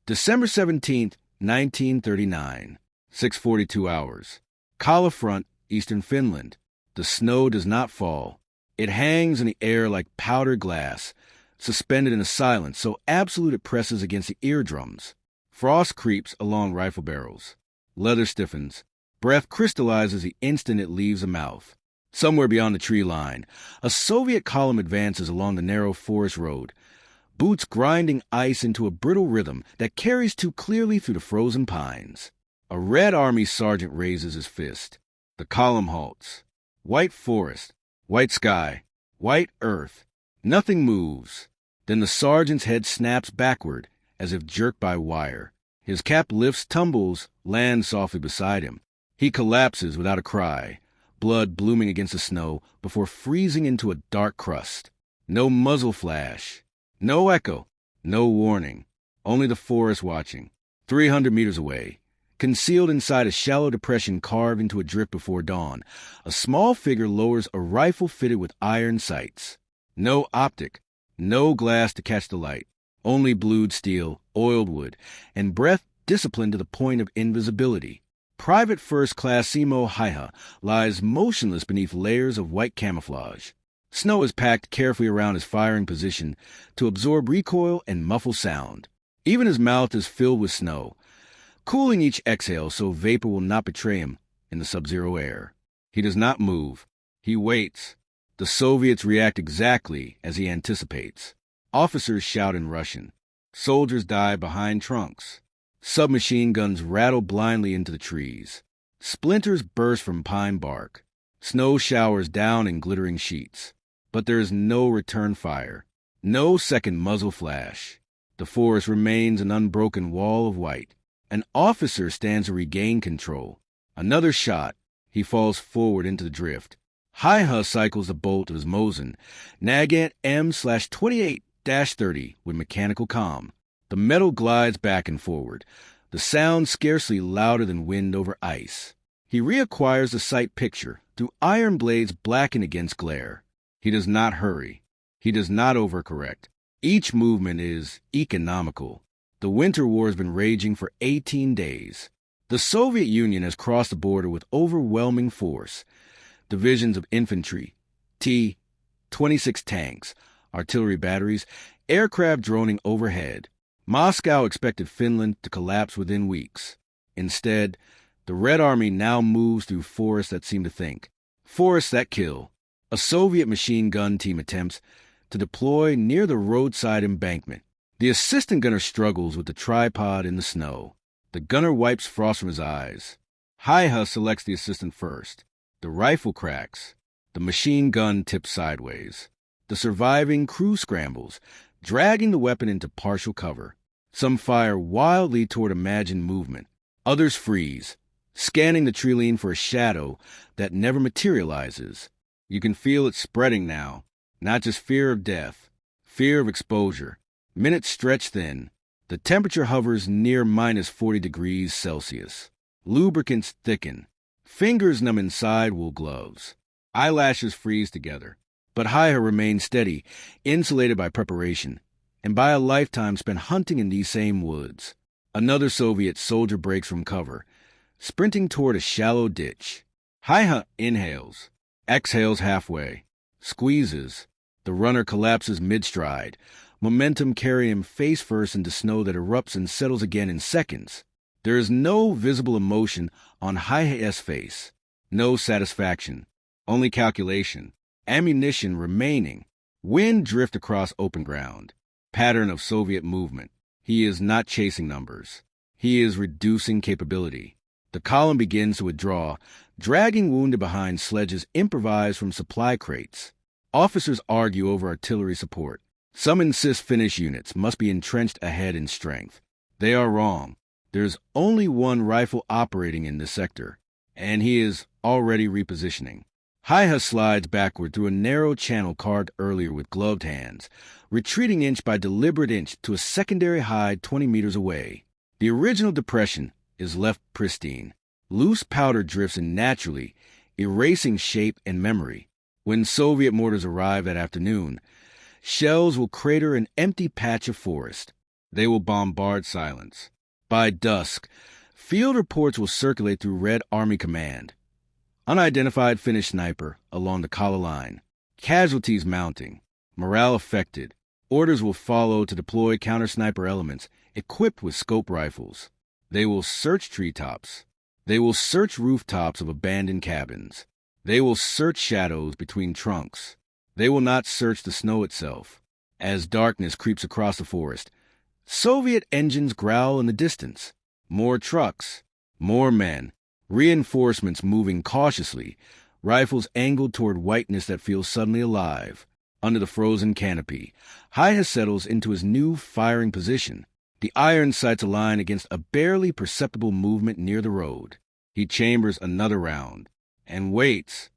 December 17th, 1939, 6:42 hours. Kala Front, eastern Finland. The snow does not fall. It hangs in the air like powdered glass, suspended in a silence so absolute it presses against the eardrums. Frost creeps along rifle barrels. Leather stiffens. Breath crystallizes the instant it leaves the mouth. Somewhere beyond the tree line, a Soviet column advances along the narrow forest road, boots grinding ice into a brittle rhythm that carries too clearly through the frozen pines. A Red Army sergeant raises his fist. The column halts. White forest, white sky, white earth. Nothing moves. Then the sergeant's head snaps backward, as if jerked by wire. His cap lifts, tumbles, lands softly beside him. He collapses without a cry, blood blooming against the snow before freezing into a dark crust. No muzzle flash. No echo, no warning, only the forest watching. 300 meters away, concealed inside a shallow depression carved into a drift before dawn, a small figure lowers a rifle fitted with iron sights. No optic, no glass to catch the light, only blued steel, oiled wood, and breath disciplined to the point of invisibility. Private First Class Simo Häyhä lies motionless beneath layers of white camouflage. Snow is packed carefully around his firing position to absorb recoil and muffle sound. Even his mouth is filled with snow, cooling each exhale so vapor will not betray him in the sub-zero air. He does not move. He waits. The Soviets react exactly as he anticipates. Officers shout in Russian. Soldiers die behind trunks. Submachine guns rattle blindly into the trees. Splinters burst from pine bark. Snow showers down in glittering sheets. But there is no return fire, no second muzzle flash. The forest remains an unbroken wall of white. An officer stands to regain control. Another shot. He falls forward into the drift. Hayha cycles the bolt of his Mosin, Nagant M/28-30 with mechanical calm. The metal glides back and forward, the sound scarcely louder than wind over ice. He reacquires the sight picture through iron blades blackened against glare. He does not hurry. He does not overcorrect. Each movement is economical. The winter war has been raging for 18 days. The Soviet Union has crossed the border with overwhelming force. Divisions of infantry, T-26 tanks, artillery batteries, aircraft droning overhead. Moscow expected Finland to collapse within weeks. Instead, the Red Army now moves through forests that seem to think. Forests that kill. A Soviet machine gun team attempts to deploy near the roadside embankment. The assistant gunner struggles with the tripod in the snow. The gunner wipes frost from his eyes. Hayha selects the assistant first. The rifle cracks. The machine gun tips sideways. The surviving crew scrambles, dragging the weapon into partial cover. Some fire wildly toward imagined movement. Others freeze, scanning the treeline for a shadow that never materializes. You can feel it spreading now, not just fear of death, fear of exposure. Minutes stretch thin. The temperature hovers near -40 degrees Celsius. Lubricants thicken. Fingers numb inside wool gloves. Eyelashes freeze together. But Hayha remains steady, insulated by preparation, and by a lifetime spent hunting in these same woods. Another Soviet soldier breaks from cover, sprinting toward a shallow ditch. Hayha inhales, exhales halfway, squeezes. The runner collapses mid-stride, momentum carrying him face first into snow that erupts and settles again in seconds. There is no visible emotion on Hayha's face, no satisfaction, only calculation, ammunition remaining. Wind drift across open ground, pattern of Soviet movement. He is not chasing numbers. He is reducing capability. The column begins to withdraw, dragging wounded behind sledges improvised from supply crates. Officers argue over artillery support. Some insist Finnish units must be entrenched ahead in strength. They are wrong. There's only one rifle operating in this sector, and he is already repositioning. Hayha slides backward through a narrow channel carved earlier with gloved hands, retreating inch by deliberate inch to a secondary hide 20 meters away. The original depression is left pristine. Loose powder drifts in naturally, erasing shape and memory. When Soviet mortars arrive that afternoon, shells will crater an empty patch of forest. They will bombard silence. By dusk, field reports will circulate through Red Army Command. Unidentified Finnish sniper along the Kala line. Casualties mounting. Morale affected. Orders will follow to deploy counter-sniper elements equipped with scope rifles. They will search treetops. They will search rooftops of abandoned cabins. They will search shadows between trunks. They will not search the snow itself. As darkness creeps across the forest, Soviet engines growl in the distance. More trucks. More men. Reinforcements moving cautiously. Rifles angled toward whiteness that feels suddenly alive. Under the frozen canopy, Hayha settles into his new firing position. The iron sights align against a barely perceptible movement near the road. He chambers another round and waits.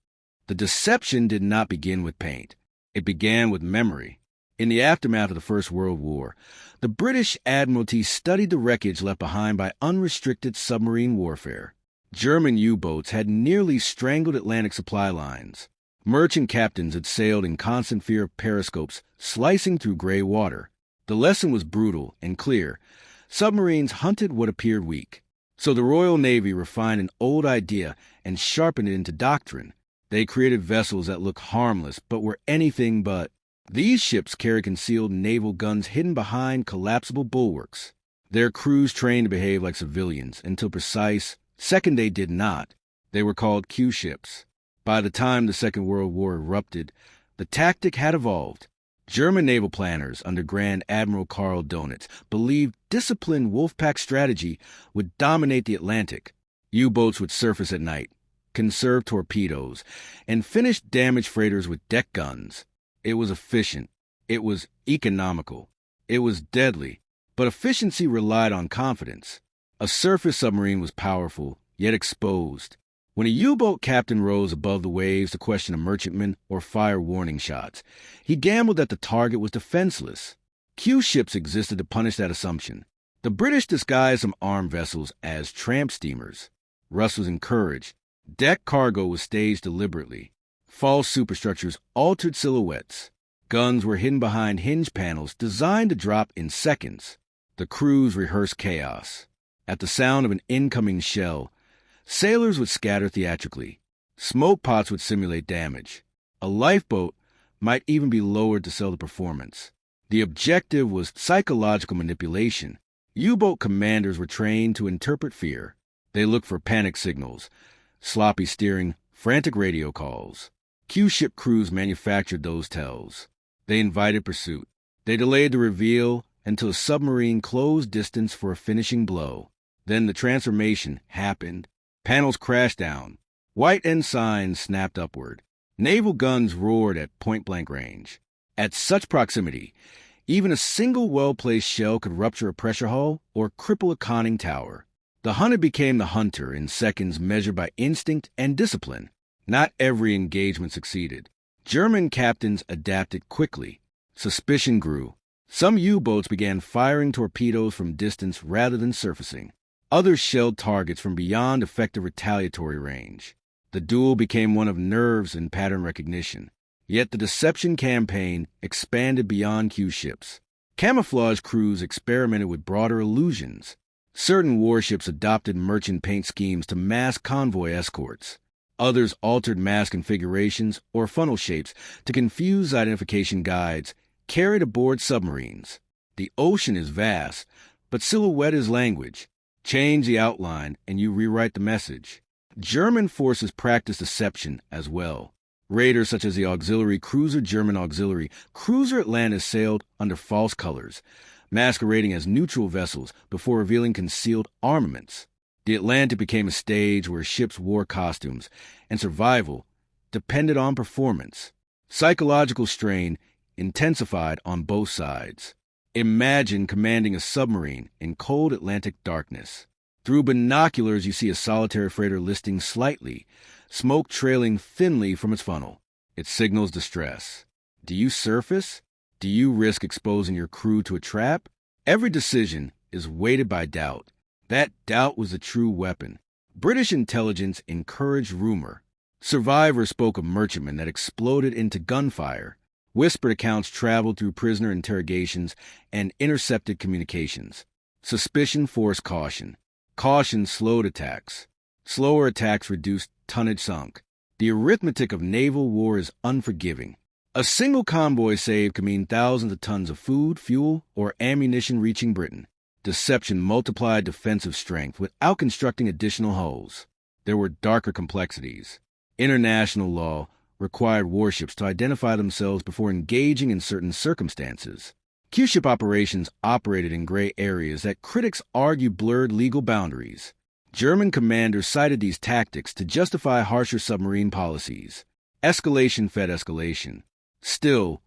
The deception did not begin with paint. It began with memory. In the aftermath of the First World War, the British Admiralty studied the wreckage left behind by unrestricted submarine warfare. German U-boats had nearly strangled Atlantic supply lines. Merchant captains had sailed in constant fear of periscopes slicing through gray water. The lesson was brutal and clear. Submarines hunted what appeared weak. So the Royal Navy refined an old idea and sharpened it into doctrine. They created vessels that looked harmless but were anything but. These ships carried concealed naval guns hidden behind collapsible bulwarks. Their crews trained to behave like civilians until precise. Second, they did not. They were called Q ships. By the time the Second World War erupted, the tactic had evolved. German naval planners under Grand Admiral Karl Donitz believed disciplined Wolfpack strategy would dominate the Atlantic. U-boats would surface at night, conserve torpedoes, and finish damaged freighters with deck guns. It was efficient. It was economical. It was deadly. But efficiency relied on confidence. A surface submarine was powerful, yet exposed. When a U-boat captain rose above the waves to question a merchantman or fire warning shots, he gambled that the target was defenseless. Q ships existed to punish that assumption. The British disguised some armed vessels as tramp steamers. Russ was encouraged. Deck cargo was staged deliberately. False superstructures altered silhouettes. Guns were hidden behind hinge panels designed to drop in seconds. The crews rehearsed chaos. At the sound of an incoming shell, sailors would scatter theatrically. Smoke pots would simulate damage. A lifeboat might even be lowered to sell the performance. The objective was psychological manipulation. U-boat commanders were trained to interpret fear. They looked for panic signals, sloppy steering, frantic radio calls. Q-ship crews manufactured those tells. They invited pursuit. They delayed the reveal until a submarine closed distance for a finishing blow. Then the transformation happened. Panels crashed down. White ensigns snapped upward. Naval guns roared at point-blank range. At such proximity, even a single well-placed shell could rupture a pressure hull or cripple a conning tower. The hunted became the hunter in seconds measured by instinct and discipline. Not every engagement succeeded. German captains adapted quickly. Suspicion grew. Some U-boats began firing torpedoes from distance rather than surfacing. Others shelled targets from beyond effective retaliatory range. The duel became one of nerves and pattern recognition. Yet the deception campaign expanded beyond Q ships. Camouflage crews experimented with broader illusions. Certain warships adopted merchant paint schemes to mask convoy escorts. Others altered mask configurations or funnel shapes to confuse identification guides carried aboard submarines. The ocean is vast, but silhouette is language. Change the outline and you rewrite the message. German forces practiced deception as well. Raiders such as the auxiliary cruiser German auxiliary cruiser Atlantis sailed under false colors, masquerading as neutral vessels before revealing concealed armaments. The Atlantic became a stage where ships wore costumes, and survival depended on performance. Psychological strain intensified on both sides. Imagine commanding a submarine in cold Atlantic darkness. Through binoculars, you see a solitary freighter listing slightly, smoke trailing thinly from its funnel. It signals distress. Do you surface? Do you risk exposing your crew to a trap? Every decision is weighted by doubt. That doubt was the true weapon. British intelligence encouraged rumor. Survivors spoke of merchantmen that exploded into gunfire. Whispered accounts traveled through prisoner interrogations and intercepted communications. Suspicion forced caution. Caution slowed attacks. Slower attacks reduced tonnage sunk. The arithmetic of naval war is unforgiving. A single convoy save could mean thousands of tons of food, fuel, or ammunition reaching Britain. Deception multiplied defensive strength without constructing additional hulls. There were darker complexities. International law required warships to identify themselves before engaging in certain circumstances. Q-ship operations operated in gray areas that critics argue blurred legal boundaries. German commanders cited these tactics to justify harsher submarine policies. Escalation fed escalation. Still,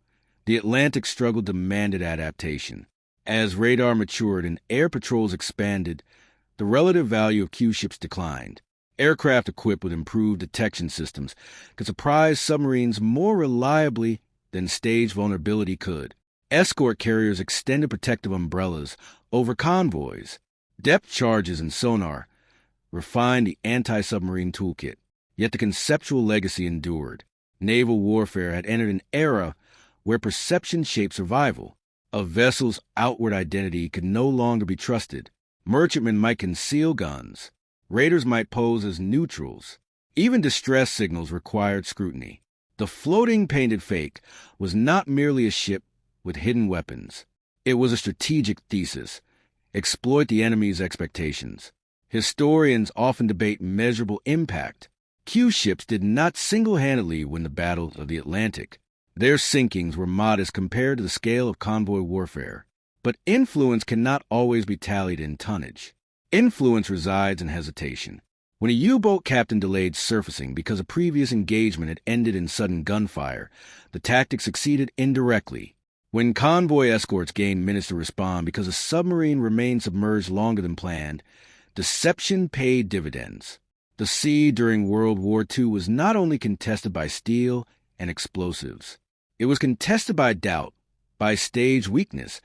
the Atlantic struggle demanded adaptation. As radar matured and air patrols expanded, the relative value of Q-ships declined. Aircraft equipped with improved detection systems could surprise submarines more reliably than staged vulnerability could. Escort carriers extended protective umbrellas over convoys. Depth charges and sonar refined the anti-submarine toolkit. Yet the conceptual legacy endured. Naval warfare had entered an era where perception shaped survival. A vessel's outward identity could no longer be trusted. Merchantmen might conceal guns. Raiders might pose as neutrals. Even distress signals required scrutiny. The floating painted fake was not merely a ship with hidden weapons. It was a strategic thesis. Exploit the enemy's expectations. Historians often debate measurable impact. Q-ships did not single-handedly win the battles of the Atlantic. Their sinkings were modest compared to the scale of convoy warfare. But influence cannot always be tallied in tonnage. Influence resides in hesitation. When a U-boat captain delayed surfacing because a previous engagement had ended in sudden gunfire, the tactic succeeded indirectly. When convoy escorts gained minutes to respond because a submarine remained submerged longer than planned, deception paid dividends. The sea during World War II was not only contested by steel and explosives. It was contested by doubt, by stage weakness,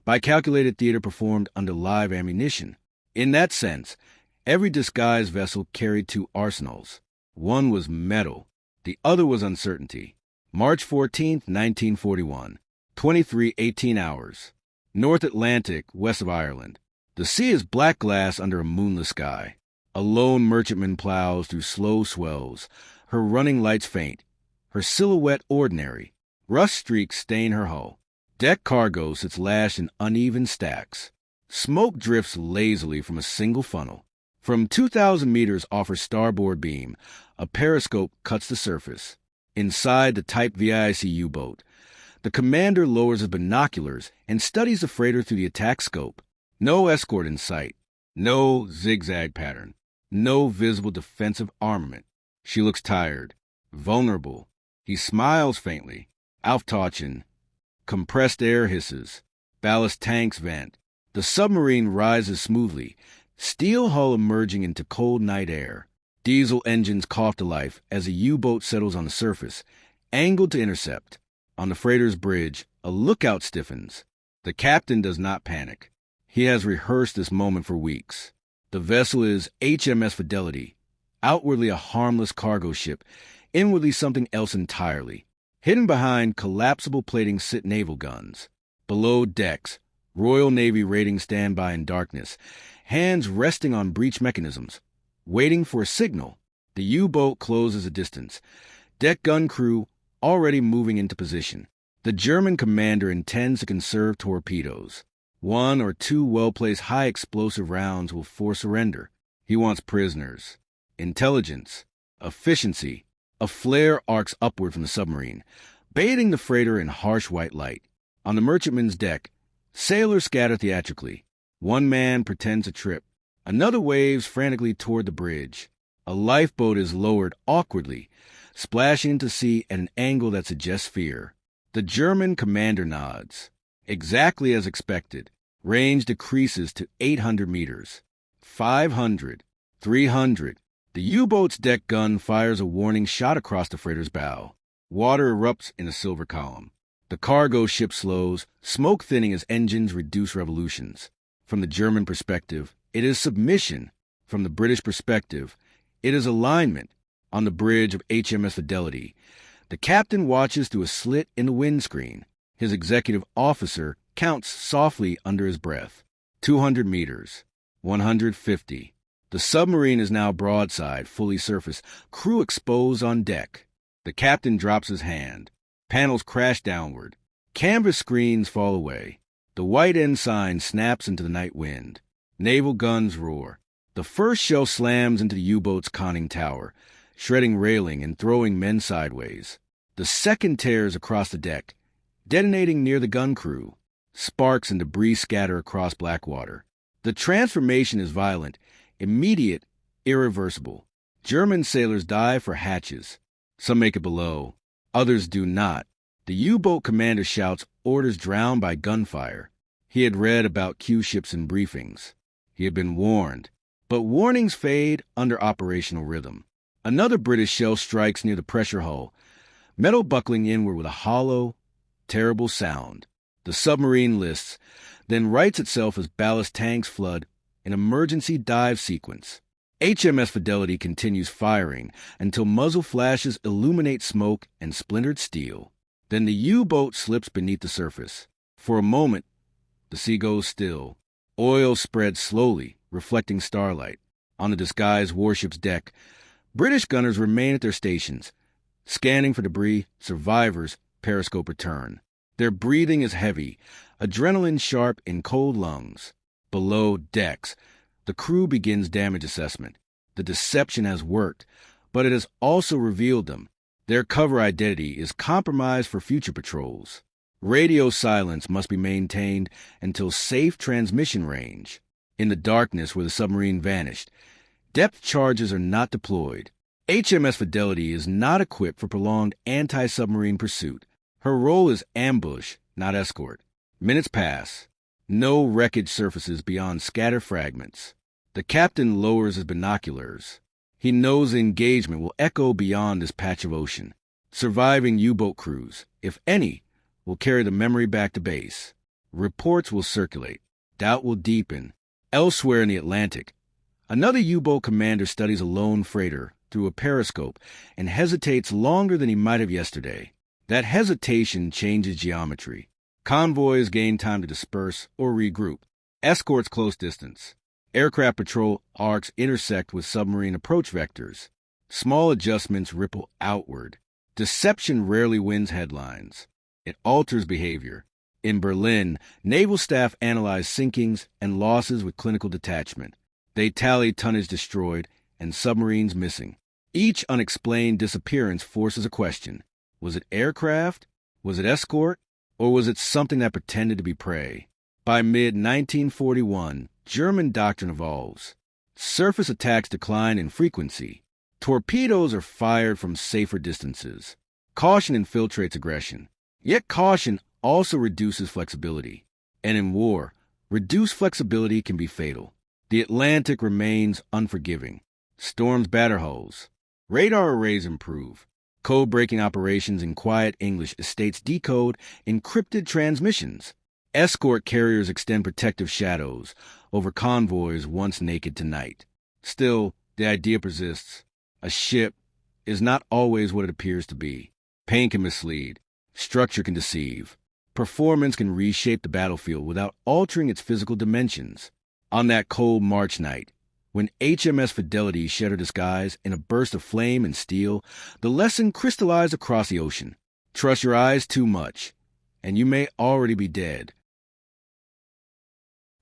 by calculated theater performed under live ammunition. In that sense, every disguised vessel carried two arsenals. One was metal, the other was uncertainty. March 14, 1941, 23:18 hours. North Atlantic, west of Ireland. The sea is black glass under a moonless sky. A lone merchantman plows through slow swells, her running lights faint, her silhouette ordinary. Rust streaks stain her hull. Deck cargo sits lashed in uneven stacks. Smoke drifts lazily from a single funnel. From 2,000 meters off her starboard beam, a periscope cuts the surface. Inside the Type WWII U-boat, the commander lowers his binoculars and studies the freighter through the attack scope. No escort in sight. No zigzag pattern. No visible defensive armament. She looks tired, vulnerable. He smiles faintly. Auftauchen. Compressed air hisses. Ballast tanks vent. The submarine rises smoothly, steel hull emerging into cold night air. Diesel engines cough to life as a U-boat settles on the surface, angled to intercept. On the freighter's bridge, a lookout stiffens. The captain does not panic. He has rehearsed this moment for weeks. The vessel is HMS Fidelity, outwardly a harmless cargo ship, inwardly something else entirely. Hidden behind collapsible plating sit naval guns. Below decks, Royal Navy ratings stand by in darkness, hands resting on breech mechanisms, waiting for a signal. The U-boat closes a distance. Deck gun crew already moving into position. The German commander intends to conserve torpedoes. 1 or 2 well-placed high-explosive rounds will force surrender. He wants prisoners. Intelligence. Efficiency. A flare arcs upward from the submarine, bathing the freighter in harsh white light. On the merchantman's deck, sailors scatter theatrically. One man pretends to trip. Another waves frantically toward the bridge. A lifeboat is lowered awkwardly, splashing into sea at an angle that suggests fear. The German commander nods. Exactly as expected. Range decreases to 800 meters. 500. 300. The U-boat's deck gun fires a warning shot across the freighter's bow. Water erupts in a silver column. The cargo ship slows, smoke thinning as engines reduce revolutions. From the German perspective, it is submission. From the British perspective, it is alignment. On the bridge of HMS Fidelity, The captain watches through a slit in the windscreen. His executive officer counts softly under his breath. 200 meters. 150. The submarine is now broadside, fully surfaced, crew exposed on deck. The captain drops his hand. Panels crash downward. Canvas screens fall away. The white ensign snaps into the night wind. Naval guns roar. The first shell slams into the U-boat's conning tower, shredding railing and throwing men sideways. The second tears across the deck, detonating near the gun crew. Sparks and debris scatter across Blackwater. The transformation is violent, immediate, irreversible. German sailors dive for hatches. Some make it below. Others do not. The U-boat commander shouts orders drowned by gunfire. He had read about Q ships in briefings. He had been warned. But warnings fade under operational rhythm. Another British shell strikes near the pressure hull, metal buckling inward with a hollow, terrible sound. The submarine lists, then rights itself as ballast tanks flood, an emergency dive sequence. HMS Fidelity continues firing until muzzle flashes illuminate smoke and splintered steel. Then the U-boat slips beneath the surface. For a moment, the sea goes still. Oil spreads slowly, reflecting starlight. On the disguised warship's deck, British gunners remain at their stations, scanning for debris. Survivors periscope return. Their breathing is heavy, adrenaline sharp in cold lungs. Below decks, the crew begins damage assessment. The deception has worked, but it has also revealed them. Their cover identity is compromised for future patrols. Radio silence must be maintained until safe transmission range. In the darkness where the submarine vanished, depth charges are not deployed. HMS Fidelity is not equipped for prolonged anti-submarine pursuit. Her role is ambush, not escort. Minutes pass. No wreckage surfaces beyond scattered fragments. The captain lowers his binoculars. He knows the engagement will echo beyond this patch of ocean. Surviving U-boat crews, if any, will carry the memory back to base. Reports will circulate. Doubt will deepen. Elsewhere in the Atlantic, another U-boat commander studies a lone freighter through a periscope and hesitates longer than he might have yesterday. That hesitation changes geometry. Convoys gain time to disperse or regroup. Escorts close distance. Aircraft patrol arcs intersect with submarine approach vectors. Small adjustments ripple outward. Deception rarely wins headlines. It alters behavior. In Berlin, naval staff analyze sinkings and losses with clinical detachment. They tally tonnage destroyed and submarines missing. Each unexplained disappearance forces a question. Was it aircraft? Was it escort? Or was it something that pretended to be prey? By mid-1941, German doctrine evolves. Surface attacks decline in frequency. Torpedoes are fired from safer distances. Caution infiltrates aggression. Yet caution also reduces flexibility. And in war, reduced flexibility can be fatal. The Atlantic remains unforgiving. Storms batter hulls. Radar arrays improve. Code-breaking operations in quiet English estates decode encrypted transmissions. Escort carriers extend protective shadows over convoys once naked to night. Still, the idea persists. A ship is not always what it appears to be. Paint can mislead. Structure can deceive. Performance can reshape the battlefield without altering its physical dimensions. On that cold March night, when HMS Fidelity shed her disguise in a burst of flame and steel, the lesson crystallized across the ocean. Trust your eyes too much, and you may already be dead.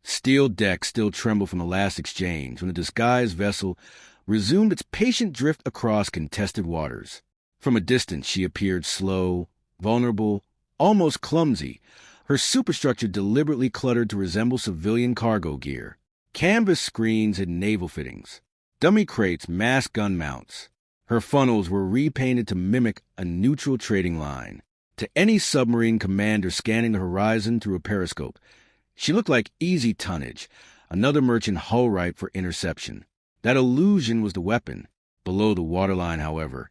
Steel decks still tremble from the last exchange when the disguised vessel resumed its patient drift across contested waters. From a distance she appeared slow, vulnerable, almost clumsy, her superstructure deliberately cluttered to resemble civilian cargo gear. Canvas screens hid naval fittings. Dummy crates masked gun mounts. Her funnels were repainted to mimic a neutral trading line. To any submarine commander scanning the horizon through a periscope, she looked like easy tonnage, another merchant hull ripe for interception. That illusion was the weapon. Below the waterline, however,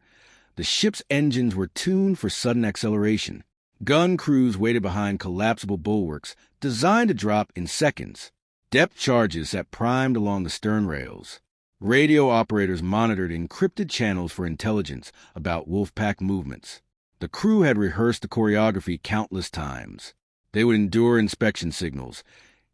the ship's engines were tuned for sudden acceleration. Gun crews waited behind collapsible bulwarks designed to drop in seconds. Depth charges sat primed along the stern rails. Radio operators monitored encrypted channels for intelligence about Wolfpack movements. The crew had rehearsed the choreography countless times. They would endure inspection signals,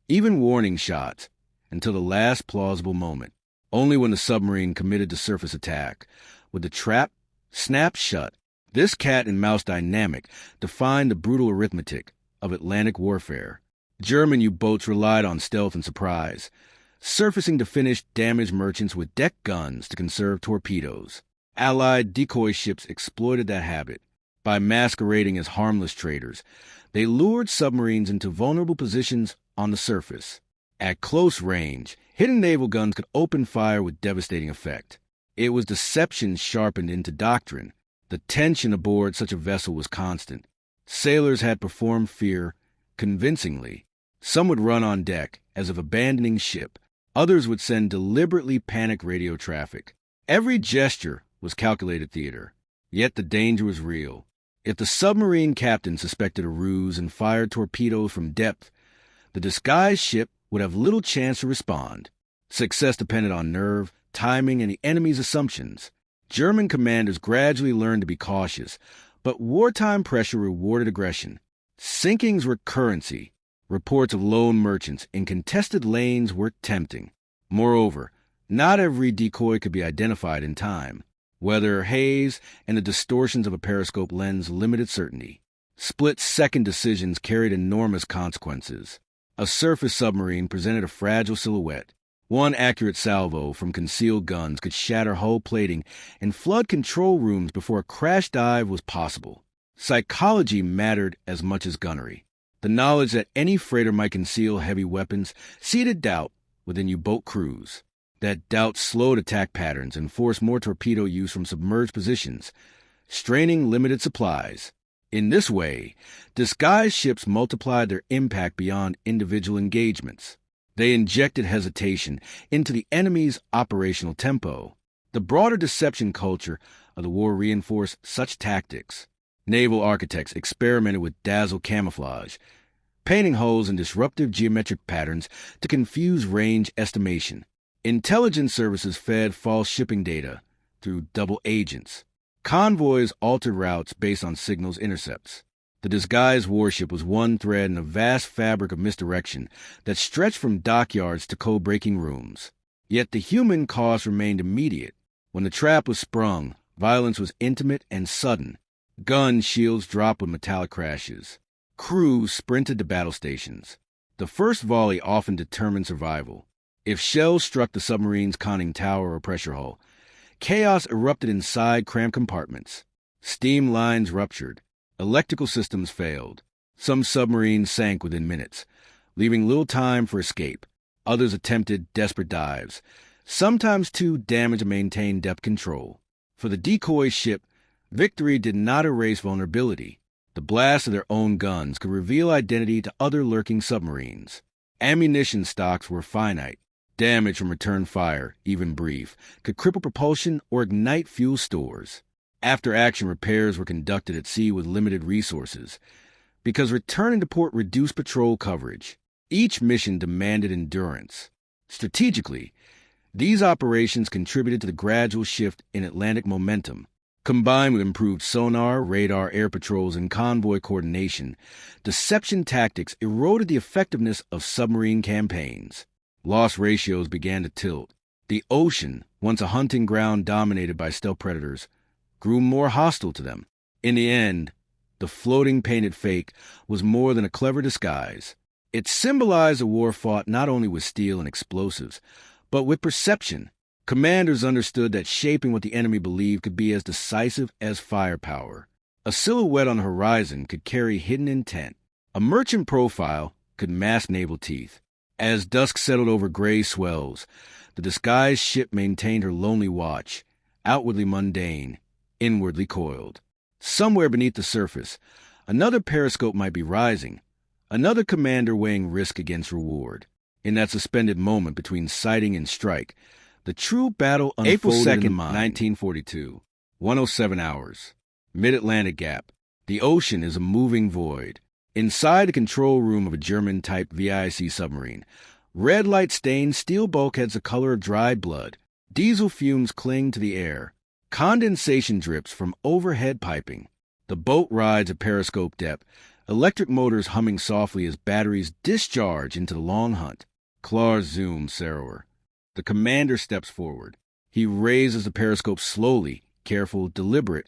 even warning shots, until the last plausible moment. Only when the submarine committed to surface attack would the trap snap shut. This cat and mouse dynamic defined the brutal arithmetic of Atlantic warfare. German U-boats relied on stealth and surprise, surfacing to finish damaged merchants with deck guns to conserve torpedoes. Allied decoy ships exploited that habit. By masquerading as harmless traders, they lured submarines into vulnerable positions on the surface. At close range, hidden naval guns could open fire with devastating effect. It was deception sharpened into doctrine. The tension aboard such a vessel was constant. Sailors had performed fear convincingly. Some would run on deck as if abandoning ship. Others would send deliberately panicked radio traffic. Every gesture was calculated theater. Yet the danger was real. If the submarine captain suspected a ruse and fired torpedoes from depth, the disguised ship would have little chance to respond. Success depended on nerve, timing, and the enemy's assumptions. German commanders gradually learned to be cautious, but wartime pressure rewarded aggression. Sinkings were currency. Reports of lone merchants in contested lanes were tempting. Moreover, not every decoy could be identified in time. Weather, haze, and the distortions of a periscope lens limited certainty. Split-second decisions carried enormous consequences. A surface submarine presented a fragile silhouette. One accurate salvo from concealed guns could shatter hull plating and flood control rooms before a crash dive was possible. Psychology mattered as much as gunnery. The knowledge that any freighter might conceal heavy weapons seeded doubt within U-boat crews. That doubt slowed attack patterns and forced more torpedo use from submerged positions, straining limited supplies. In this way, disguised ships multiplied their impact beyond individual engagements. They injected hesitation into the enemy's operational tempo. The broader deception culture of the war reinforced such tactics. Naval architects experimented with dazzle camouflage, painting hulls in disruptive geometric patterns to confuse range estimation. Intelligence services fed false shipping data through double agents. Convoys altered routes based on signals intercepts. The disguised warship was one thread in a vast fabric of misdirection that stretched from dockyards to code-breaking rooms. Yet the human cost remained immediate. When the trap was sprung, violence was intimate and sudden. Gun shields dropped with metallic crashes. Crews sprinted to battle stations. The first volley often determined survival. If shells struck the submarine's conning tower or pressure hull, chaos erupted inside cramped compartments. Steam lines ruptured. Electrical systems failed. Some submarines sank within minutes, leaving little time for escape. Others attempted desperate dives, sometimes too damaged to maintain depth control. For the decoy ship, victory did not erase vulnerability. The blast of their own guns could reveal identity to other lurking submarines. Ammunition stocks were finite. Damage from return fire, even brief, could cripple propulsion or ignite fuel stores. After-action repairs were conducted at sea with limited resources, because returning to port reduced patrol coverage. Each mission demanded endurance. Strategically, these operations contributed to the gradual shift in Atlantic momentum. Combined with improved sonar, radar, air patrols, and convoy coordination, deception tactics eroded the effectiveness of submarine campaigns. Loss ratios began to tilt. The ocean, once a hunting ground dominated by stealth predators, grew more hostile to them. In the end, the floating painted fake was more than a clever disguise. It symbolized a war fought not only with steel and explosives, but with perception. Commanders understood that shaping what the enemy believed could be as decisive as firepower. A silhouette on the horizon could carry hidden intent. A merchant profile could mask naval teeth. As dusk settled over gray swells, the disguised ship maintained her lonely watch, outwardly mundane, inwardly coiled. Somewhere beneath the surface, another periscope might be rising, another commander weighing risk against reward. In that suspended moment between sighting and strike, the true battle unfolded. April 2nd, 1942, 107 hours. Mid-Atlantic Gap. The ocean is a moving void. Inside the control room of a German-type WWII submarine, red light stains steel bulkheads the color of dried blood. Diesel fumes cling to the air. Condensation drips from overhead piping. The boat rides at periscope depth, electric motors humming softly as batteries discharge into the long hunt. Claws zoom narrower. The commander steps forward. He raises the periscope slowly, careful, deliberate,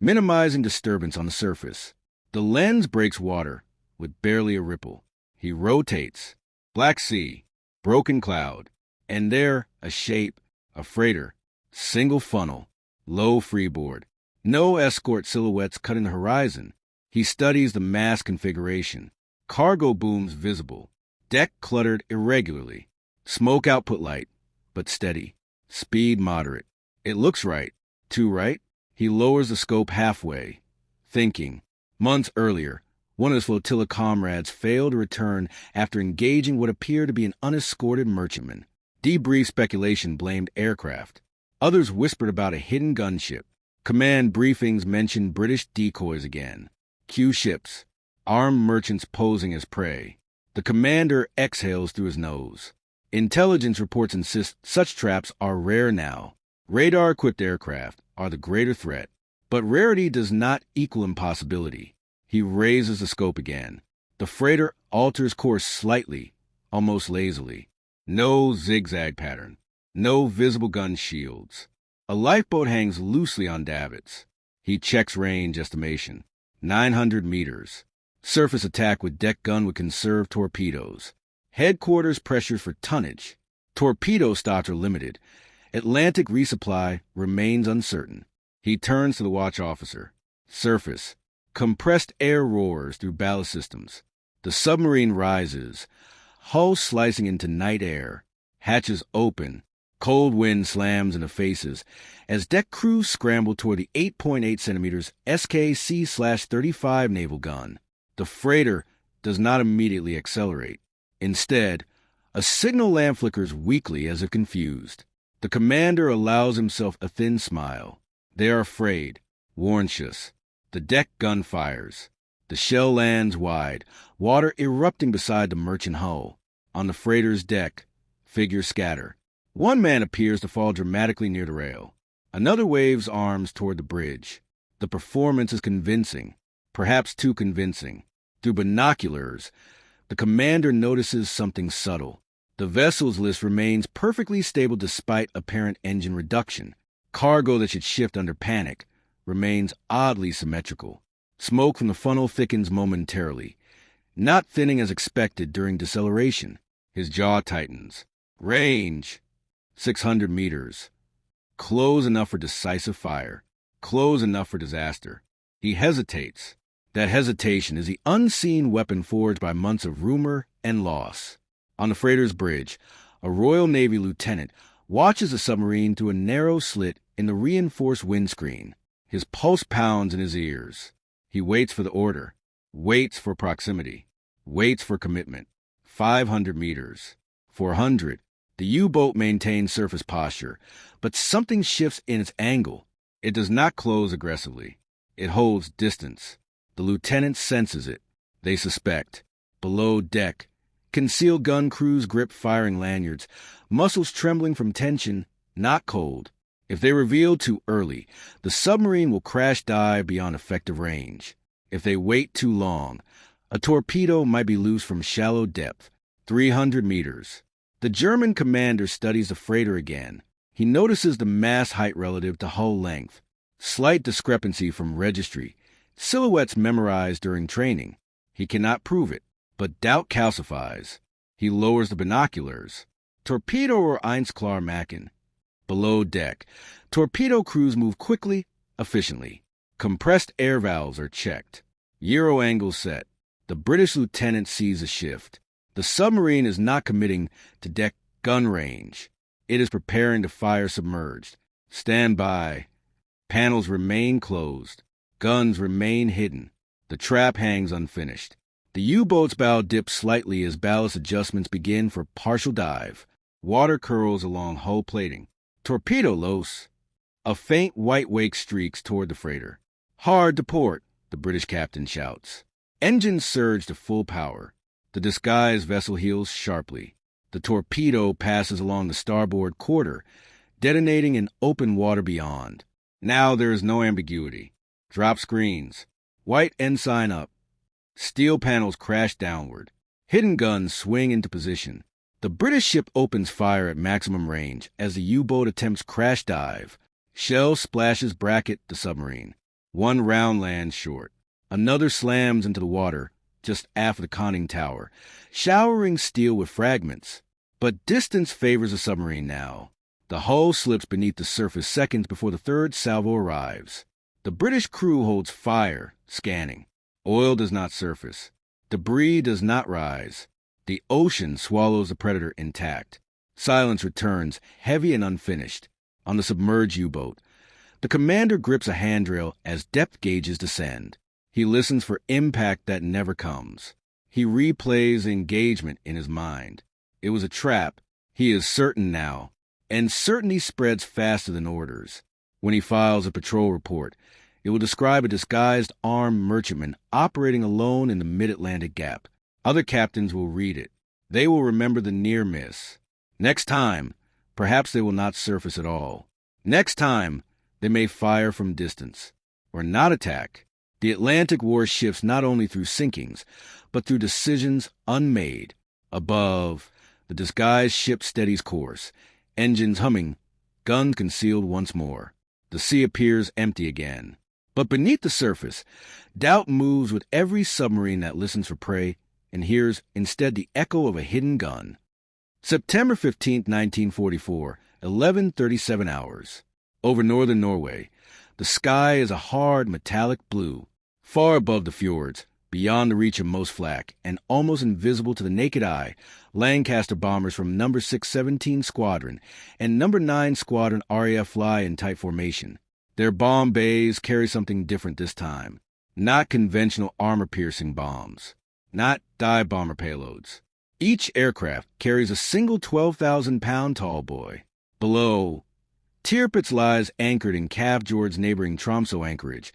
minimizing disturbance on the surface. The lens breaks water, with barely a ripple. He rotates. Black sea, broken cloud, and there, a shape, a freighter, single funnel, low freeboard. No escort silhouettes cutting the horizon. He studies the mast configuration. Cargo booms visible. Deck cluttered irregularly. Smoke output light, but steady. Speed moderate. It looks right. Too right. He lowers the scope halfway. Thinking. Months earlier, one of his flotilla comrades failed to return after engaging what appeared to be an unescorted merchantman. Debrief speculation blamed aircraft. Others whispered about a hidden gunship. Command briefings mentioned British decoys again. Cue ships. Armed merchants posing as prey. The commander exhales through his nose. Intelligence reports insist such traps are rare now. Radar-equipped aircraft are the greater threat. But rarity does not equal impossibility. He raises the scope again. The freighter alters course slightly, almost lazily. No zigzag pattern. No visible gun shields. A lifeboat hangs loosely on davits. He checks range estimation. 900 meters. Surface attack with deck gun would conserve torpedoes. Headquarters pressures for tonnage. Torpedo stocks are limited. Atlantic resupply remains uncertain. He turns to the watch officer. Surface. Compressed air roars through ballast systems. The submarine rises. Hull slicing into night air. Hatches open. Cold wind slams into faces as deck crews scramble toward the 8.8 centimeters SKC/35 naval gun. The freighter does not immediately accelerate. Instead, a signal lamp flickers weakly as if confused. The commander allows himself a thin smile. They are afraid, warrantious. The deck gun fires. The shell lands wide, water erupting beside the merchant hull. On the freighter's deck, figures scatter. One man appears to fall dramatically near the rail. Another waves arms toward the bridge. The performance is convincing, perhaps too convincing. Through binoculars, the commander notices something subtle. The vessels list remains perfectly stable despite apparent engine reduction. Cargo that should shift under panic remains oddly symmetrical. Smoke from the funnel thickens momentarily, not thinning as expected during deceleration. His jaw tightens. Range. 600 meters. Close enough for decisive fire. Close enough for disaster. He hesitates. That hesitation is the unseen weapon forged by months of rumor and loss. On the freighter's bridge, a Royal Navy lieutenant watches the submarine through a narrow slit in the reinforced windscreen. His pulse pounds in his ears. He waits for the order, waits for proximity, waits for commitment. 500 meters. 400. The U-boat maintains surface posture, but something shifts in its angle. It does not close aggressively. It holds distance. The lieutenant senses it. They suspect. Below deck, concealed gun crews grip firing lanyards, muscles trembling from tension, not cold. If they reveal too early, the submarine will crash dive beyond effective range. If they wait too long, a torpedo might be loose from shallow depth. 300 meters. The German commander studies the freighter again. He notices the mast height relative to hull length. Slight discrepancy from registry. Silhouettes memorized during training. He cannot prove it, but doubt calcifies. He lowers the binoculars. Torpedo or Einsklar Macken. Below deck, torpedo crews move quickly, efficiently. Compressed air valves are checked. Euro angle set. The British lieutenant sees a shift. The submarine is not committing to deck gun range. It is preparing to fire submerged. Stand by. Panels remain closed. Guns remain hidden. The trap hangs unfinished. The U-boat's bow dips slightly as ballast adjustments begin for partial dive. Water curls along hull plating. Torpedo los. A faint white wake streaks toward the freighter. Hard to port, the British captain shouts. Engines surge to full power. The disguised vessel heels sharply. The torpedo passes along the starboard quarter, detonating in open water beyond. Now there is no ambiguity. Drop screens. White ensign up. Steel panels crash downward. Hidden guns swing into position. The British ship opens fire at maximum range as the U-boat attempts crash dive. Shell splashes bracket the submarine. One round lands short. Another slams into the water just aft the conning tower, showering steel with fragments. But distance favors the submarine now. The hull slips beneath the surface seconds before the third salvo arrives. The British crew holds fire, scanning. Oil does not surface. Debris does not rise. The ocean swallows the predator intact. Silence returns, heavy and unfinished, on the submerged U-boat. The commander grips a handrail as depth gauges descend. He listens for impact that never comes. He replays engagement in his mind. It was a trap. He is certain now, and certainty spreads faster than orders. When he files a patrol report, it will describe a disguised armed merchantman operating alone in the mid-Atlantic gap. Other captains will read it. They will remember the near miss. Next time, perhaps they will not surface at all. Next time, they may fire from distance, or not attack. The Atlantic war shifts not only through sinkings, but through decisions unmade. Above, the disguised ship steadies course, engines humming, guns concealed once more. The sea appears empty again. But beneath the surface, doubt moves with every submarine that listens for prey and hears instead the echo of a hidden gun. September 15, 1944, 11:37 hours. Over northern Norway, the sky is a hard metallic blue. Far above the fjords, beyond the reach of most flak, and almost invisible to the naked eye, Lancaster bombers from No. 617 Squadron and No. 9 Squadron RAF fly in tight formation. Their bomb bays carry something different this time. Not conventional armor-piercing bombs. Not dive bomber payloads. Each aircraft carries a single 12,000-pound tall boy. Below, Tirpitz lies anchored in Kavjord's neighboring Tromsø anchorage,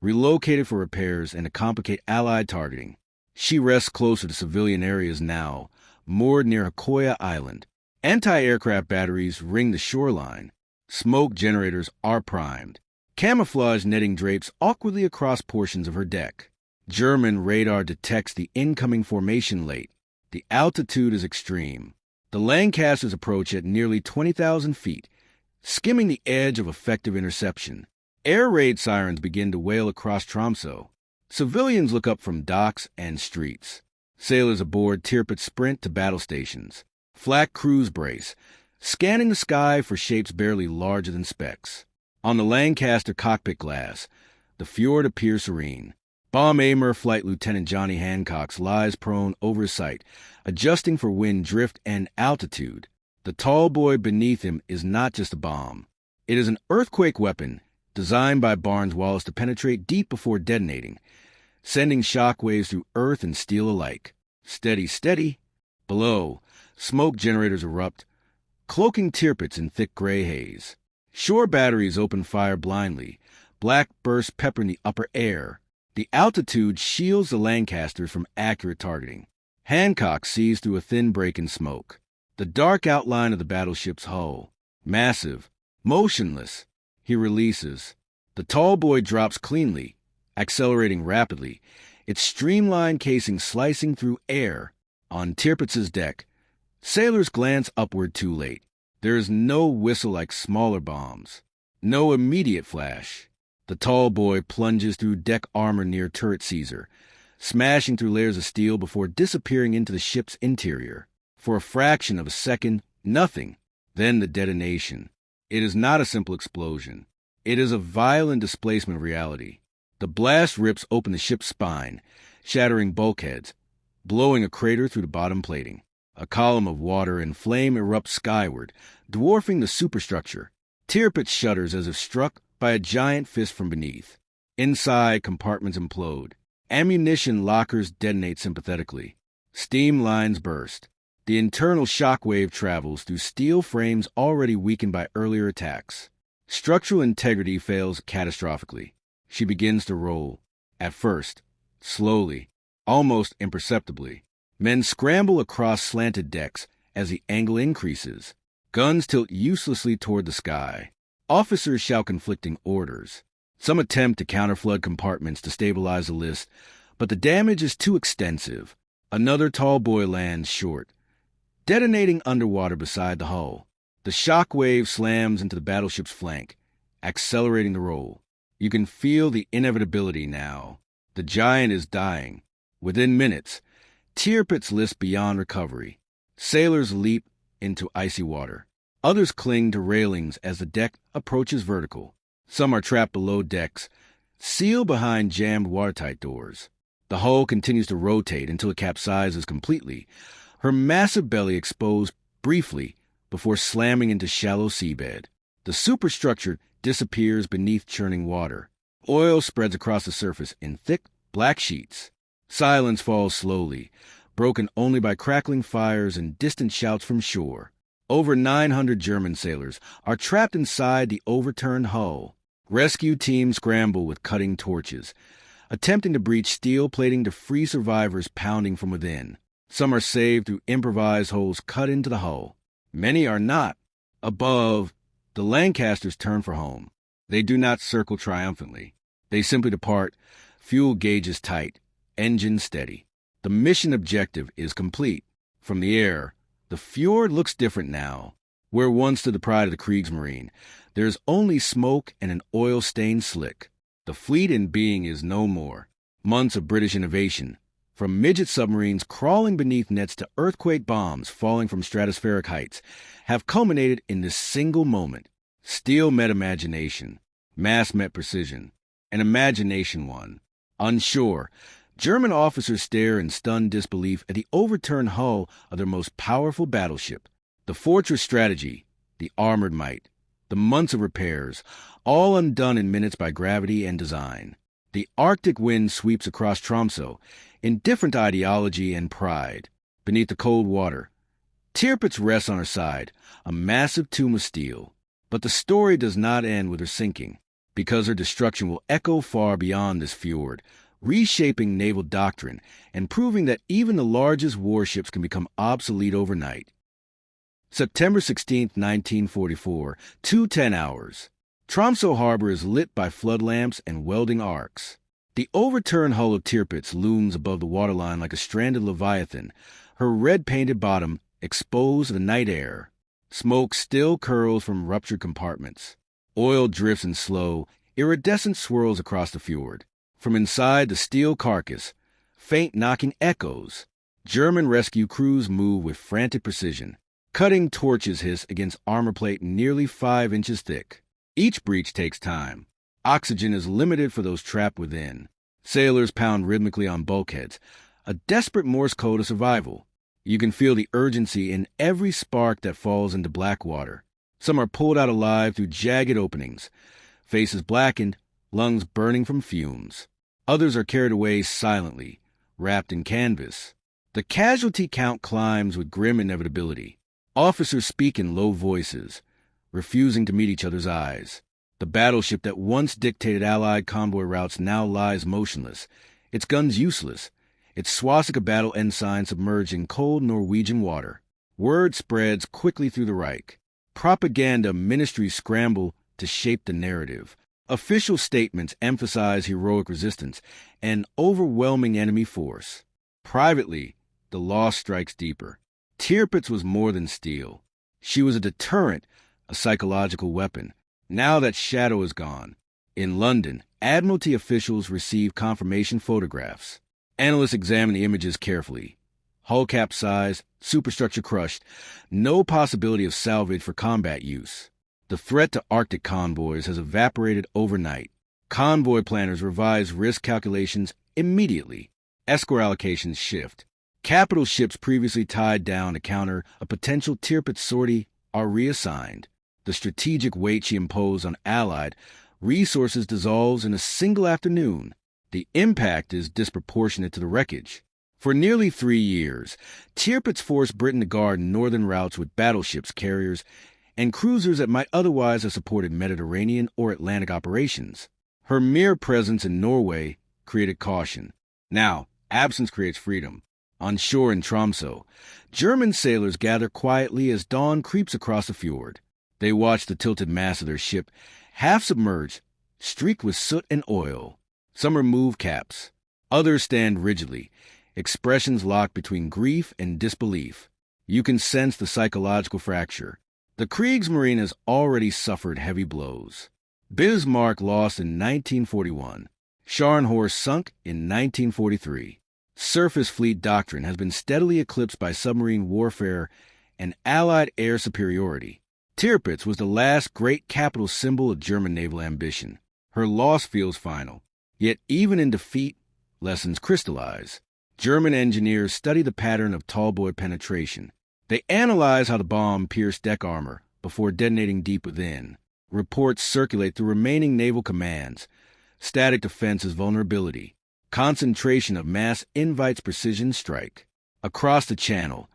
relocated for repairs and to complicate Allied targeting. She rests closer to civilian areas now, moored near Hakoya Island. Anti-aircraft batteries ring the shoreline. Smoke generators are primed. Camouflage netting drapes awkwardly across portions of her deck. German radar detects the incoming formation late. The altitude is extreme. The Lancasters approach at nearly 20,000 feet, skimming the edge of effective interception. Air raid sirens begin to wail across Tromsø. Civilians look up from docks and streets. Sailors aboard Tirpitz sprint to battle stations. Flak crews brace, scanning the sky for shapes barely larger than specks. On the Lancaster cockpit glass, the fjord appears serene. Bomb aimer Flight Lieutenant Johnny Hancock lies prone over his sight, adjusting for wind drift and altitude. The tall boy beneath him is not just a bomb. It is an earthquake weapon designed by Barnes Wallis to penetrate deep before detonating, sending shock waves through earth and steel alike. Steady, steady. Below, smoke generators erupt, cloaking Tirpitz in thick gray haze. Shore batteries open fire blindly. Black bursts peppering the upper air. The altitude shields the Lancasters from accurate targeting. Hancock sees through a thin break in smoke. The dark outline of the battleship's hull. Massive. Motionless. He releases. The tall boy drops cleanly, accelerating rapidly, its streamlined casing slicing through air. On Tirpitz's deck, sailors glance upward too late. There is no whistle like smaller bombs. No immediate flash. The tall boy plunges through deck armor near turret Caesar, smashing through layers of steel before disappearing into the ship's interior. For a fraction of a second, nothing. Then the detonation. It is not a simple explosion. It is a violent displacement of reality. The blast rips open the ship's spine, shattering bulkheads, blowing a crater through the bottom plating. A column of water and flame erupts skyward, dwarfing the superstructure. Tirpitz shudders as if struck by a giant fist from beneath. Inside, compartments implode. Ammunition lockers detonate sympathetically. Steam lines burst. The internal shock wave travels through steel frames already weakened by earlier attacks. Structural integrity fails catastrophically. She begins to roll. At first, slowly, almost imperceptibly. Men scramble across slanted decks as the angle increases. Guns tilt uselessly toward the sky. Officers shout conflicting orders. Some attempt to counterflood compartments to stabilize the list, but the damage is too extensive. Another tall buoy lands short, detonating underwater beside the hull. The shock wave slams into the battleship's flank, accelerating the roll. You can feel the inevitability now. The giant is dying. Within minutes, Tirpitz lists beyond recovery. Sailors leap into icy water. Others cling to railings as the deck approaches vertical. Some are trapped below decks, sealed behind jammed watertight doors. The hull continues to rotate until it capsizes completely, her massive belly exposed briefly before slamming into shallow seabed. The superstructure disappears beneath churning water. Oil spreads across the surface in thick, black sheets. Silence falls slowly, broken only by crackling fires and distant shouts from shore. Over 900 German sailors are trapped inside the overturned hull. Rescue teams scramble with cutting torches, attempting to breach steel plating to free survivors pounding from within. Some are saved through improvised holes cut into the hull. Many are not. Above, the Lancasters turn for home. They do not circle triumphantly. They simply depart, fuel gauges tight, engines steady. The mission objective is complete. From the air, the fjord looks different now. Where once stood the pride of the Kriegsmarine, there is only smoke and an oil-stained slick. The fleet in being is no more. Months of British innovation, from midget submarines crawling beneath nets to earthquake bombs falling from stratospheric heights, have culminated in this single moment. Steel met imagination. Mass met precision. An imagination won. On shore, German officers stare in stunned disbelief at the overturned hull of their most powerful battleship. The fortress strategy, the armored might, the months of repairs, all undone in minutes by gravity and design. The Arctic wind sweeps across Tromsø in different ideology and pride. Beneath the cold water, Tirpitz rests on her side, a massive tomb of steel. But the story does not end with her sinking, because her destruction will echo far beyond this fjord, reshaping naval doctrine and proving that even the largest warships can become obsolete overnight. September 16, 1944, 2:10 hours. Tromsø harbor is lit by flood lamps and welding arcs. The overturned hull of Tirpitz looms above the waterline like a stranded leviathan, her red-painted bottom exposed to the night air. Smoke still curls from ruptured compartments. Oil drifts in slow, iridescent swirls across the fjord. From inside the steel carcass, faint knocking echoes. German rescue crews move with frantic precision. Cutting torches hiss against armor plate nearly 5 inches thick. Each breach takes time. Oxygen is limited for those trapped within. Sailors pound rhythmically on bulkheads, a desperate Morse code of survival. You can feel the urgency in every spark that falls into black water. Some are pulled out alive through jagged openings, faces blackened, lungs burning from fumes. Others are carried away silently, wrapped in canvas. The casualty count climbs with grim inevitability. Officers speak in low voices, refusing to meet each other's eyes. The battleship that once dictated Allied convoy routes now lies motionless, its guns useless, its swastika battle ensign submerged in cold Norwegian water. Word spreads quickly through the Reich. Propaganda ministries scramble to shape the narrative. Official statements emphasize heroic resistance and overwhelming enemy force. Privately, the loss strikes deeper. Tirpitz was more than steel. She was a deterrent, a psychological weapon. Now that shadow is gone. In London, Admiralty officials receive confirmation photographs. Analysts examine the images carefully. Hull capsized, superstructure crushed, no possibility of salvage for combat use. The threat to Arctic convoys has evaporated overnight. Convoy planners revise risk calculations immediately. Escort allocations shift. Capital ships previously tied down to counter a potential Tirpitz sortie are reassigned. The strategic weight she imposed on Allied resources dissolves in a single afternoon. The impact is disproportionate to the wreckage. For nearly 3 years, Tirpitz forced Britain to guard northern routes with battleships, carriers, and cruisers that might otherwise have supported Mediterranean or Atlantic operations. Her mere presence in Norway created caution. Now, absence creates freedom. On shore in Tromsø, German sailors gather quietly as dawn creeps across the fjord. They watch the tilted mast of their ship, half submerged, streaked with soot and oil. Some remove caps. Others stand rigidly, expressions locked between grief and disbelief. You can sense the psychological fracture. The Kriegsmarine has already suffered heavy blows. Bismarck lost in 1941. Scharnhorst sunk in 1943. Surface fleet doctrine has been steadily eclipsed by submarine warfare and Allied air superiority. Tirpitz was the last great capital symbol of German naval ambition. Her loss feels final. Yet even in defeat, lessons crystallize. German engineers study the pattern of tallboy penetration. They analyze how the bomb pierced deck armor before detonating deep within. Reports circulate through remaining naval commands. Static defense is vulnerability. Concentration of mass invites precision strike. Across the channel,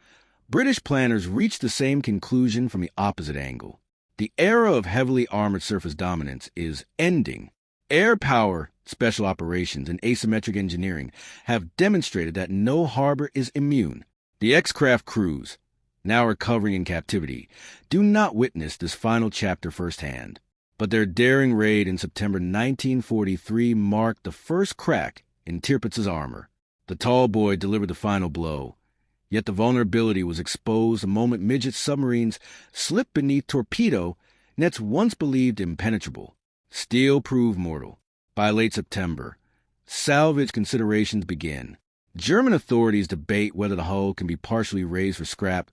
British planners reach the same conclusion from the opposite angle. The era of heavily armored surface dominance is ending. Air power, special operations, and asymmetric engineering have demonstrated that no harbor is immune. The X-craft crews, now recovering in captivity, do not witness this final chapter firsthand. But their daring raid in September 1943 marked the first crack in Tirpitz's armor. The tall boy delivered the final blow. Yet the vulnerability was exposed the moment midget submarines slipped beneath torpedo nets once believed impenetrable. Steel proved mortal. By late September, salvage considerations begin. German authorities debate whether the hull can be partially raised for scrap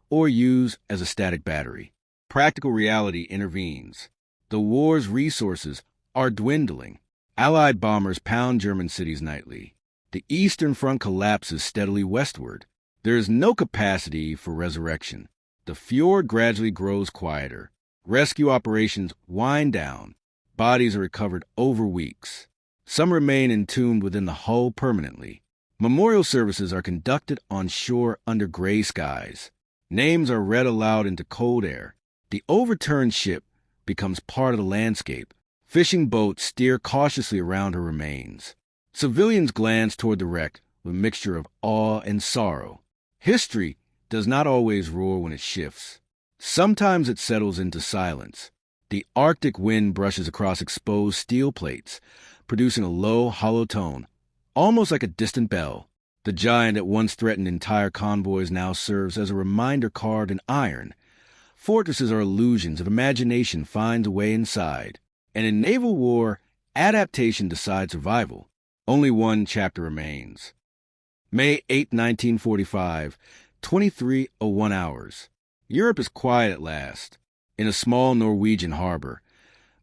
or used as a static battery. Practical reality intervenes. The war's resources are dwindling. Allied bombers pound German cities nightly. The Eastern Front collapses steadily westward. There is no capacity for resurrection. The fjord gradually grows quieter. Rescue operations wind down. Bodies are recovered over weeks. Some remain entombed within the hull permanently. Memorial services are conducted on shore under gray skies. Names are read aloud into cold air. The overturned ship becomes part of the landscape. Fishing boats steer cautiously around her remains. Civilians glance toward the wreck with a mixture of awe and sorrow. History does not always roar when it shifts. Sometimes it settles into silence. The Arctic wind brushes across exposed steel plates, producing a low, hollow tone, almost like a distant bell. The giant that once threatened entire convoys now serves as a reminder carved in iron. Fortresses are illusions if imagination finds a way inside. And in naval war, adaptation decides survival. Only one chapter remains. May 8, 1945, 23:01 hours. Europe is quiet at last. In a small Norwegian harbor,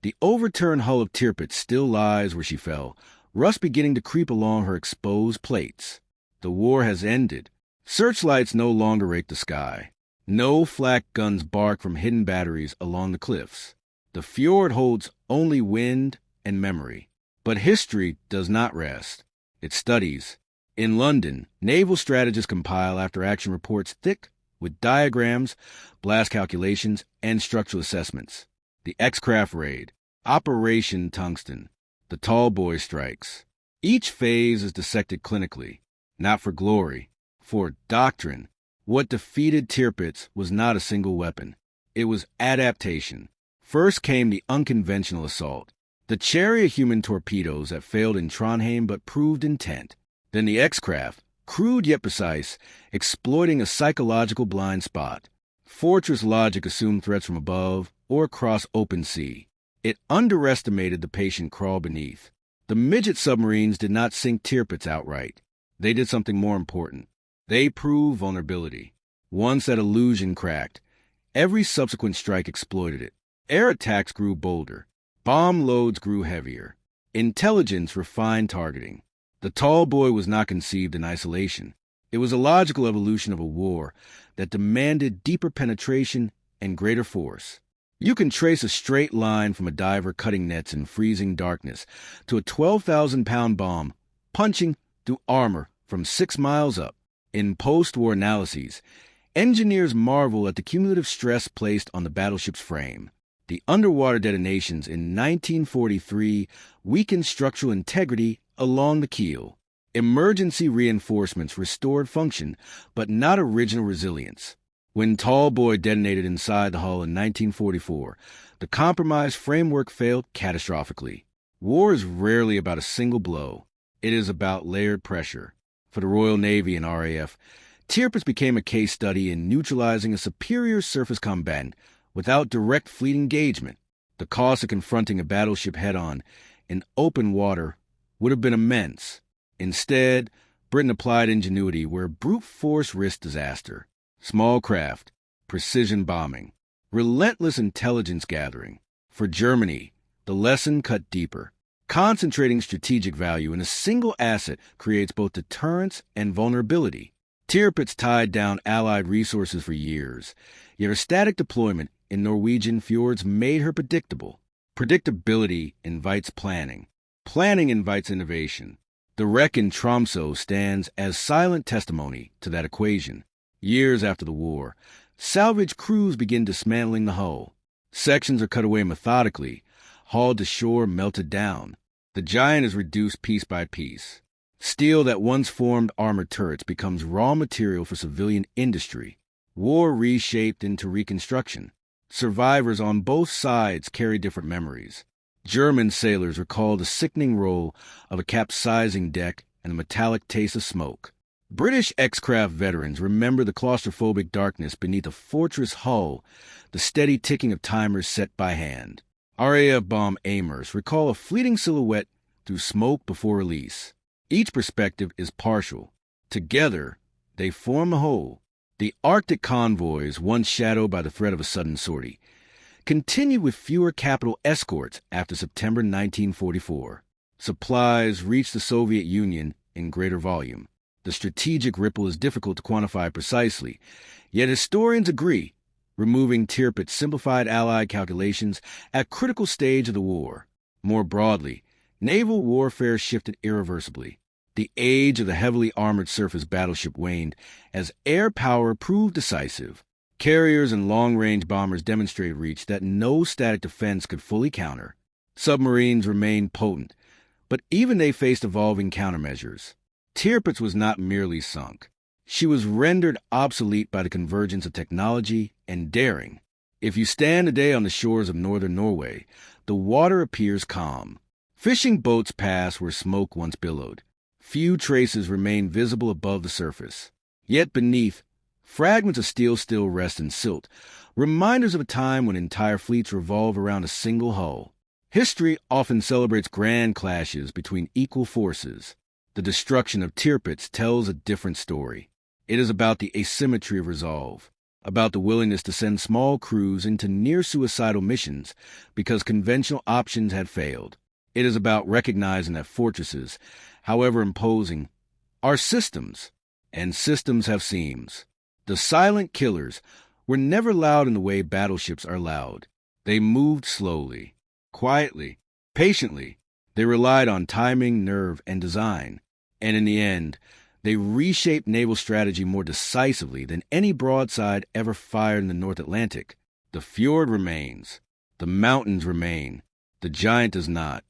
the overturned hull of Tirpitz still lies where she fell, rust beginning to creep along her exposed plates. The war has ended. Searchlights no longer rake the sky. No flak guns bark from hidden batteries along the cliffs. The fjord holds only wind and memory. But history does not rest. It studies. In London, naval strategists compile after-action reports thick with diagrams, blast calculations, and structural assessments. The X-craft raid, Operation Tungsten, the tall boy strikes. Each phase is dissected clinically, not for glory, for doctrine. What defeated Tirpitz was not a single weapon. It was adaptation. First came the unconventional assault, the chariot human torpedoes that failed in Trondheim but proved intent. Then the X-craft, crude yet precise, exploiting a psychological blind spot. Fortress logic assumed threats from above or across open sea. It underestimated the patient crawl beneath. The midget submarines did not sink Tirpitz outright. They did something more important. They proved vulnerability. Once that illusion cracked, every subsequent strike exploited it. Air attacks grew bolder. Bomb loads grew heavier. Intelligence refined targeting. The tall boy was not conceived in isolation. It was a logical evolution of a war that demanded deeper penetration and greater force. You can trace a straight line from a diver cutting nets in freezing darkness to a 12,000-pound bomb punching through armor from 6 miles up. In post-war analyses, engineers marvel at the cumulative stress placed on the battleship's frame. The underwater detonations in 1943 weakened structural integrity along the keel. Emergency reinforcements restored function, but not original resilience. When Tall Boy detonated inside the hull in 1944, the compromised framework failed catastrophically. War is rarely about a single blow. It is about layered pressure. For the Royal Navy and RAF, Tirpitz became a case study in neutralizing a superior surface combatant without direct fleet engagement. The cost of confronting a battleship head-on in open water would have been immense. Instead, Britain applied ingenuity where brute force risked disaster. Small craft, precision bombing, relentless intelligence gathering. For Germany, the lesson cut deeper. Concentrating strategic value in a single asset creates both deterrence and vulnerability. Tirpitz tied down Allied resources for years, yet her static deployment in Norwegian fjords made her predictable. Predictability invites planning. Planning invites innovation. The wreck in Tromsø stands as silent testimony to that equation. Years after the war, salvage crews begin dismantling the hull. Sections are cut away methodically, hauled to shore, melted down. The giant is reduced piece by piece. Steel that once formed armored turrets becomes raw material for civilian industry. War reshaped into reconstruction. Survivors on both sides carry different memories. German sailors recall the sickening roll of a capsizing deck and the metallic taste of smoke. British X-craft veterans remember the claustrophobic darkness beneath a fortress hull, the steady ticking of timers set by hand. RAF bomb aimers recall a fleeting silhouette through smoke before release. Each perspective is partial. Together, they form a whole. The Arctic convoys, once shadowed by the threat of a sudden sortie, continued with fewer capital escorts after September 1944. Supplies reached the Soviet Union in greater volume. The strategic ripple is difficult to quantify precisely, yet historians agree, removing Tirpitz simplified Allied calculations at critical stage of the war. More broadly, naval warfare shifted irreversibly. The age of the heavily armored surface battleship waned as air power proved decisive. Carriers and long-range bombers demonstrated reach that no static defense could fully counter. Submarines remained potent, but even they faced evolving countermeasures. Tirpitz was not merely sunk. She was rendered obsolete by the convergence of technology and daring. If you stand today on the shores of northern Norway, the water appears calm. Fishing boats pass where smoke once billowed. Few traces remain visible above the surface. Yet beneath, fragments of steel still rest in silt, reminders of a time when entire fleets revolve around a single hull. History often celebrates grand clashes between equal forces. The destruction of Tirpitz tells a different story. It is about the asymmetry of resolve, about the willingness to send small crews into near-suicidal missions because conventional options had failed. It is about recognizing that fortresses, however imposing, are systems, and systems have seams. The silent killers were never loud in the way battleships are loud. They moved slowly, quietly, patiently. They relied on timing, nerve, and design. And in the end, they reshaped naval strategy more decisively than any broadside ever fired in the North Atlantic. The fjord remains. The mountains remain. The giant does not.